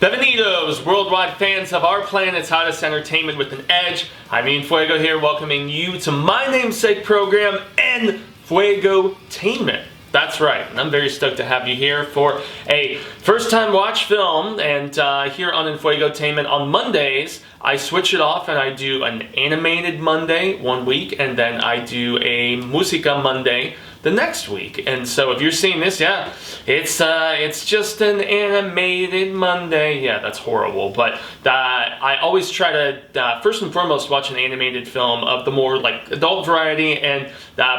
Bienvenidos, worldwide fans of our planet's hottest entertainment with an edge. Jaime En Fuego here, welcoming you to my namesake program, Enfuegotainment. That's right, and I'm very stoked to have you here for a first-time watch film. And here on Enfuegotainment on Mondays, I switch it off and I do an animated Monday one week, and then I do a musica Monday the next week. And so if you're seeing this, yeah, it's just an animated Monday. Yeah, that's horrible. But I always try to first and foremost watch an animated film of the more like adult variety, and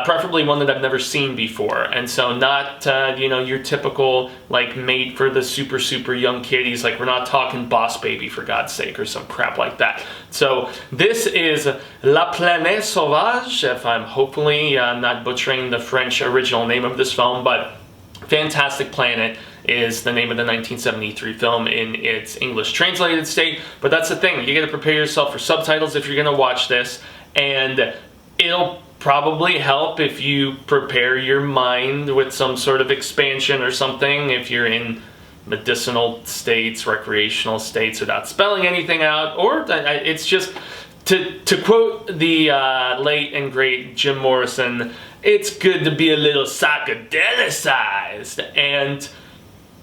preferably one that I've never seen before. And so not you know, your typical like made for the super young kiddies. Like, we're not talking Boss Baby for God's sake or some crap like that. So this is Planète Sauvage, if I'm hopefully not butchering the French original name of this film, but Fantastic Planet is the name of the 1973 film in its English translated state. But that's the thing, you gotta prepare yourself for subtitles if you're gonna watch this, and it'll probably help if you prepare your mind with some sort of expansion or something if you're in medicinal states, recreational states, without spelling anything out. Or it's just, to quote the late and great Jim Morrison, it's good to be a little psychedelicized. And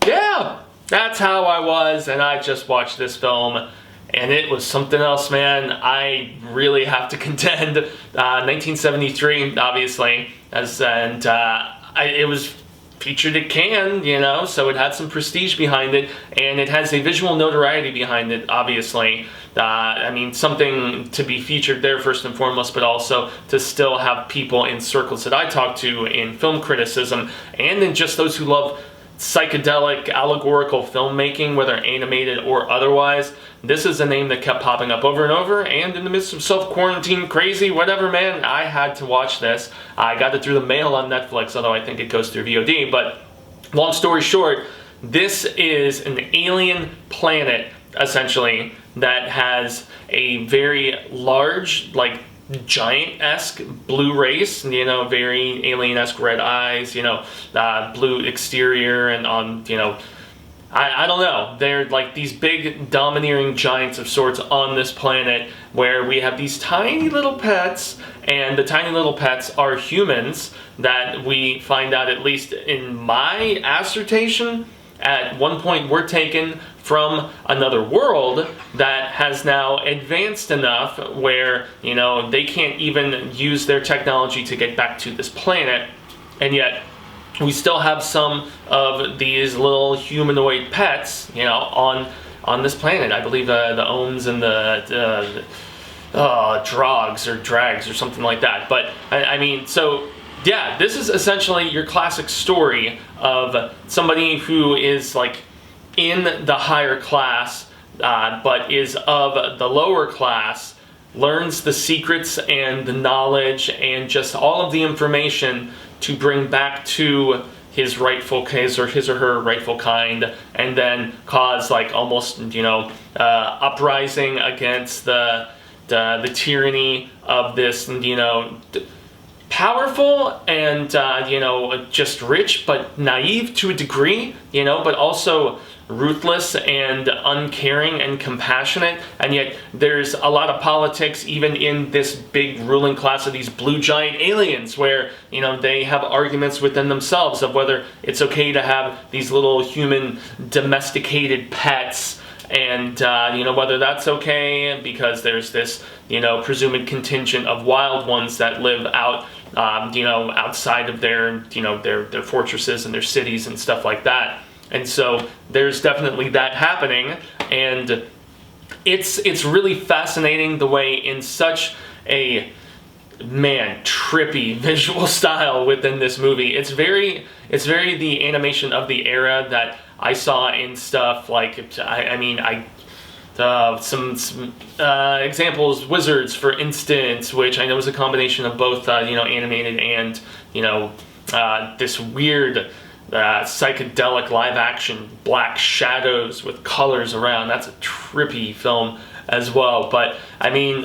yeah, that's how I was, and I just watched this film, and it was something else, man. I really have to contend. 1973, obviously, it was featured at Cannes, you know, so it had some prestige behind it, and it has a visual notoriety behind it, obviously. I mean, something to be featured there first and foremost, but also to still have people in circles that I talk to in film criticism, and in just those who love psychedelic, allegorical filmmaking, whether animated or otherwise. This is a name that kept popping up over and over, and in the midst of self-quarantine crazy, whatever, man, I had to watch this. I got it through the mail on Netflix, although I think it goes through VOD, but long story short, this is an alien planet, essentially, that has a very large, like, giant-esque blue race, you know, very alien-esque red eyes, you know, blue exterior, and on, you know, I don't know, they're like these big domineering giants of sorts on this planet, where we have these tiny little pets, and the tiny little pets are humans that we find out, at least in my assertion, at one point were taken from another world that has now advanced enough where, you know, they can't even use their technology to get back to this planet, and yet we still have some of these little humanoid pets, you know, on this planet. I believe the ohms and the drogs or drags or something like that. But I mean, so yeah, this is essentially your classic story of somebody who is like in the higher class, but is of the lower class, learns the secrets and the knowledge and just all of the information to bring back to his or her rightful kind, and then cause like almost, you know, uprising against the tyranny of this, you know, powerful and you know, just rich but naive to a degree, you know, but also ruthless and uncaring and compassionate. And yet there's a lot of politics even in this big ruling class of these blue giant aliens, where, you know, they have arguments within themselves of whether it's okay to have these little human domesticated pets, and you know, whether that's okay because there's this, you know, presumed contingent of wild ones that live out you know, outside of their, you know, their fortresses and their cities and stuff like that. And so there's definitely that happening, and it's really fascinating the way, in such a, man, trippy visual style within this movie. It's very the animation of the era that I saw in stuff like, some examples, Wizards, for instance, which I know is a combination of both, you know, animated and, you know, this weird psychedelic live-action black shadows with colors around. That's a trippy film as well. But I mean,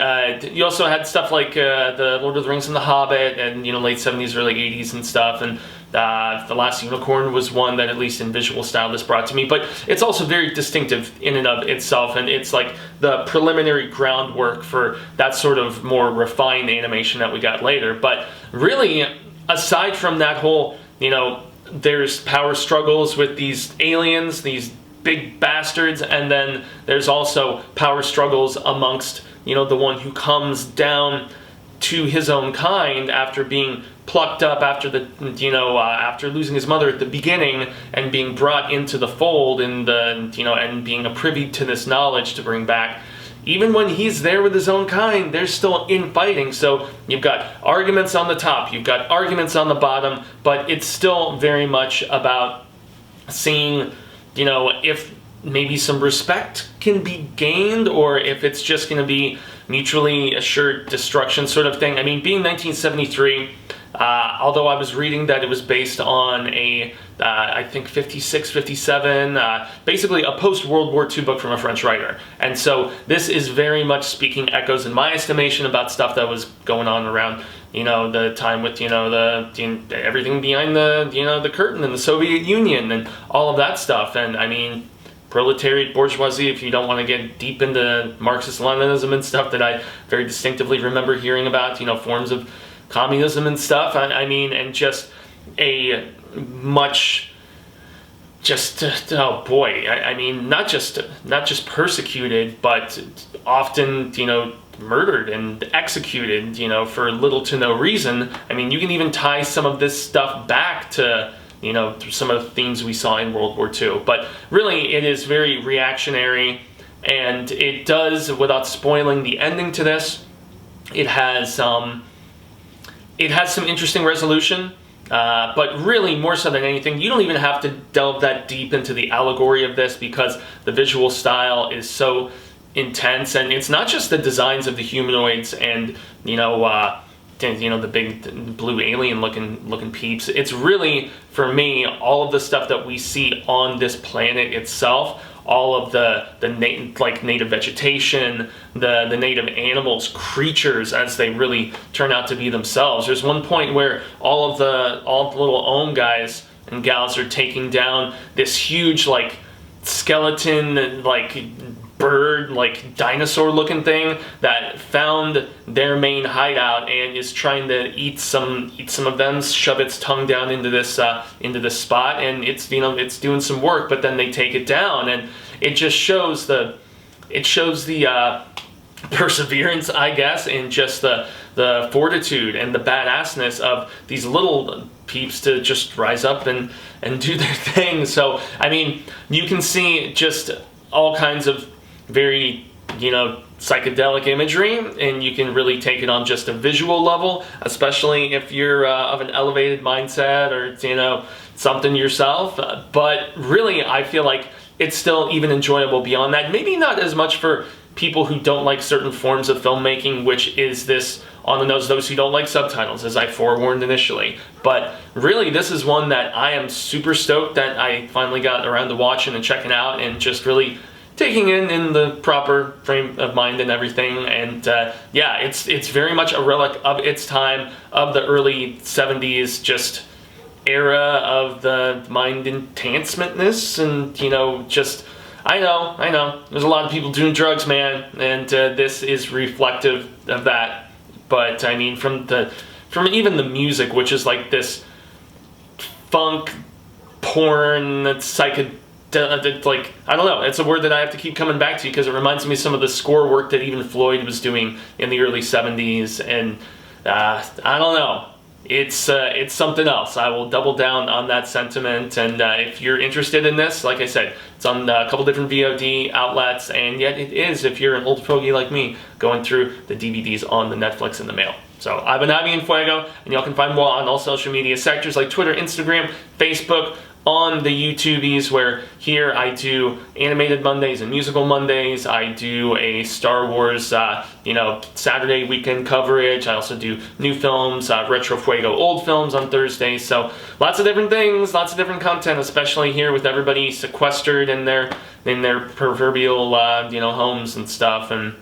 you also had stuff like the Lord of the Rings and the Hobbit, and, you know, late 70s, early 80s and stuff, and The Last Unicorn was one that, at least in visual style, this brought to me, but it's also very distinctive in and of itself, and it's like the preliminary groundwork for that sort of more refined animation that we got later. But really, aside from that whole, you know, there's power struggles with these aliens, these big bastards, and then there's also power struggles amongst, you know, the one who comes down to his own kind after being plucked up after the, you know, after losing his mother at the beginning and being brought into the fold and the, you know, and being privy to this knowledge to bring back. Even when he's there with his own kind, they're still infighting. So you've got arguments on the top, you've got arguments on the bottom, but it's still very much about seeing, you know, if maybe some respect can be gained, or if it's just going to be mutually assured destruction sort of thing. I mean, being 1973, although I was reading that it was based on a, I think 56, 57, basically a post-World War II book from a French writer. And so this is very much speaking echoes, in my estimation, about stuff that was going on around, you know, the time with, you know, everything behind the, you know, the curtain and the Soviet Union and all of that stuff. And I mean, proletariat bourgeoisie, if you don't want to get deep into Marxist-Leninism and stuff that I very distinctively remember hearing about, you know, forms of communism and stuff. I mean, and just a much, just, oh boy, I mean, not just persecuted, but often, you know, murdered and executed, you know, for little to no reason. I mean, you can even tie some of this stuff back to, you know, some of the themes we saw in World War II. But really, it is very reactionary, and it does, without spoiling the ending to this, it has some interesting resolution, but really, more so than anything, you don't even have to delve that deep into the allegory of this, because the visual style is so intense, and it's not just the designs of the humanoids and, you know, the big blue alien looking peeps. It's really, for me, all of the stuff that we see on this planet itself, all of the native vegetation, the native animals, creatures as they really turn out to be themselves. There's one point where all the little Ohm guys and gals are taking down this huge, like, skeleton, like, bird, like, dinosaur looking thing that found their main hideout and is trying to eat some of them, shove its tongue down into this spot, and it's, you know, it's doing some work, but then they take it down, and it just shows the perseverance, I guess, and just the fortitude and the badassness of these little peeps to just rise up and do their thing. So I mean, you can see just all kinds of very, you know, psychedelic imagery, and you can really take it on just a visual level, especially if you're of an elevated mindset or, you know, something yourself. But really, I feel like it's still even enjoyable beyond that. Maybe not as much for people who don't like certain forms of filmmaking, which is this on the nose, those who don't like subtitles, as I forewarned initially. But really, this is one that I am super stoked that I finally got around to watching and checking out, and just really taking in the proper frame of mind and everything. And yeah, it's very much a relic of its time, of the early 70s, just era of the mind enhancementness, and, you know, just, I know, there's a lot of people doing drugs, man, and this is reflective of that. But I mean, from even the music, which is like this funk, porn, psychedelic, like, I don't know, it's a word that I have to keep coming back to because it reminds me of some of the score work that even Floyd was doing in the early 70s, and I don't know. It's something else. I will double down on that sentiment, and if you're interested in this, like I said, it's on a couple different VOD outlets, and yet it is, if you're an old fogey like me, going through the DVDs on the Netflix in the mail. So I've been Jaime En Fuego, and y'all can find more on all social media sectors like Twitter, Instagram, Facebook, on the YouTubies, where here I do animated Mondays and musical Mondays. I do a Star Wars, you know, Saturday weekend coverage. I also do new films, Retro Fuego old films on Thursdays. So lots of different things, lots of different content, especially here with everybody sequestered in their proverbial, you know, homes and stuff. And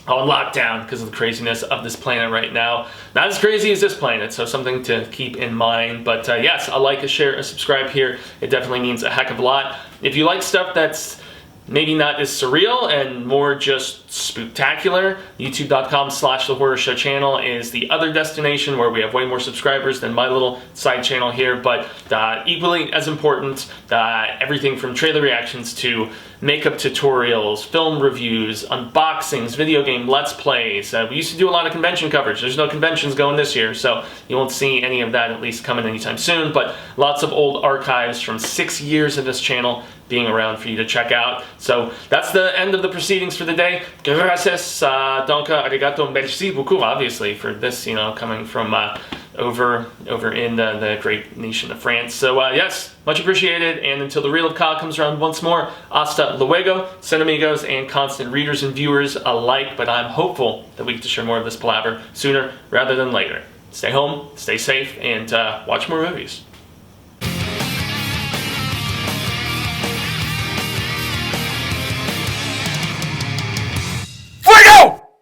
on lockdown because of the craziness of this planet right now. Not as crazy as this planet, so something to keep in mind. But yes, a like, a share, a subscribe here. It definitely means a heck of a lot. If you like stuff that's maybe not as surreal and more just spooktacular, youtube.com/The Horror Show channel is the other destination where we have way more subscribers than my little side channel here, but equally as important, everything from trailer reactions to makeup tutorials, film reviews, unboxings, video game let's plays. We used to do a lot of convention coverage. There's no conventions going this year, so you won't see any of that at least coming anytime soon, but lots of old archives from 6 years of this channel being around for you to check out. So that's the end of the proceedings for the day. Gracias, donka, arigato, merci beaucoup, obviously, for this, you know, coming from over in the great nation of France. So yes, much appreciated, and until the Reel of Ka comes around once more, hasta luego, Cinemigos, and constant readers and viewers alike, but I'm hopeful that we get to share more of this palaver sooner rather than later. Stay home, stay safe, and watch more movies.